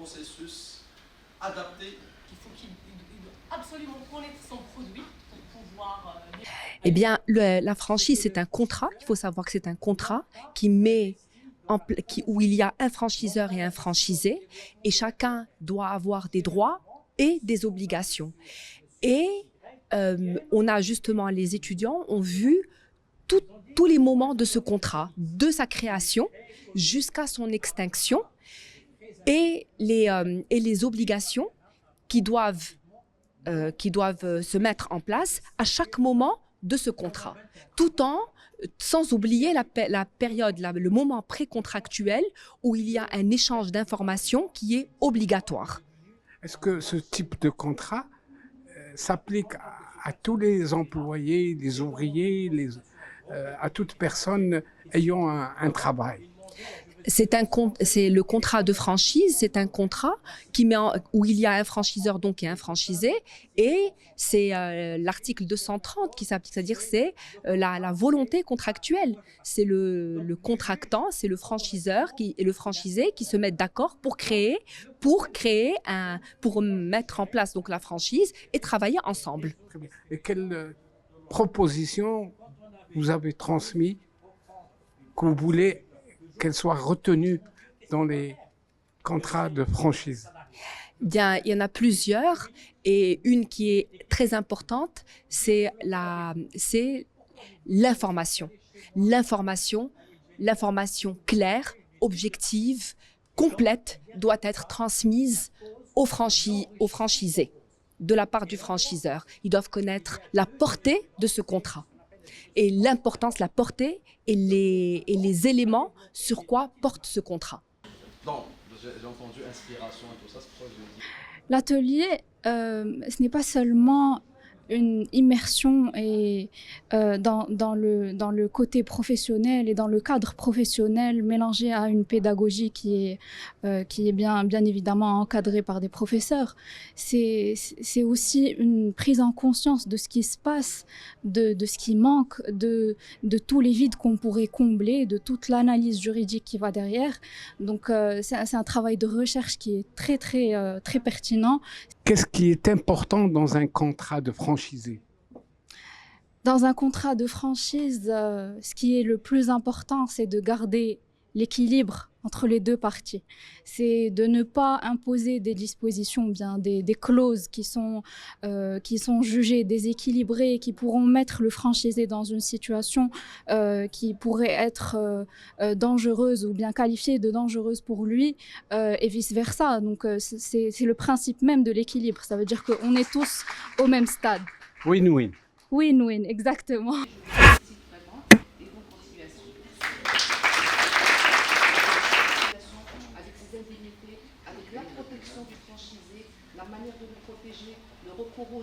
processus adapté. Il doit absolument connaître son produit pour pouvoir... Eh bien, la franchise, c'est un contrat. Il faut savoir que c'est un contrat où il y a un franchiseur et un franchisé, et chacun doit avoir des droits et des obligations. Et on a justement, les étudiants ont vu tous les moments de ce contrat, de sa création jusqu'à son extinction, et les obligations qui doivent se mettre en place à chaque moment de ce contrat, sans oublier la période, le moment précontractuel où il y a un échange d'informations qui est obligatoire. Est-ce que ce type de contrat s'applique à tous les employés, les ouvriers, à toute personne ayant un travail? C'est le contrat de franchise, c'est un contrat où il y a un franchiseur donc et un franchisé, et c'est l'article 230 qui s'applique, c'est-à-dire c'est la volonté contractuelle. C'est le contractant, c'est le franchiseur et le franchisé qui se mettent d'accord pour mettre en place donc la franchise et travailler ensemble. Très bien. Et quelles propositions vous avez transmises que vous voulez qu'elle soit retenue dans les contrats de franchise? Bien, il y en a plusieurs, et une qui est très importante, c'est l'information. L'information claire, objective, complète doit être transmise aux franchisés de la part du franchiseur. Ils doivent connaître la portée de ce contrat et l'importance, la portée et les éléments sur quoi porte ce contrat. Donc, j'ai entendu inspiration et tout ça, c'est pourquoi je dis. L'atelier, ce n'est pas seulement une immersion dans le côté professionnel et dans le cadre professionnel mélangé à une pédagogie qui est bien évidemment encadrée par des professeurs. C'est aussi une prise en conscience de ce qui se passe, de ce qui manque, de tous les vides qu'on pourrait combler, de toute l'analyse juridique qui va derrière. Donc c'est un travail de recherche qui est très pertinent. Qu'est-ce qui est important dans un contrat de franchisé? Dans un contrat de franchise, ce qui est le plus important, c'est de garder l'équilibre entre les deux parties. C'est de ne pas imposer des dispositions, bien des clauses qui sont jugées déséquilibrées, qui pourront mettre le franchisé dans une situation qui pourrait être dangereuse ou bien qualifiée de dangereuse pour lui et vice-versa. Donc c'est le principe même de l'équilibre. Ça veut dire qu'on est tous au même stade. Win-win. Win-win, exactement. Avec la protection du franchisé, la manière de le protéger, le recours aux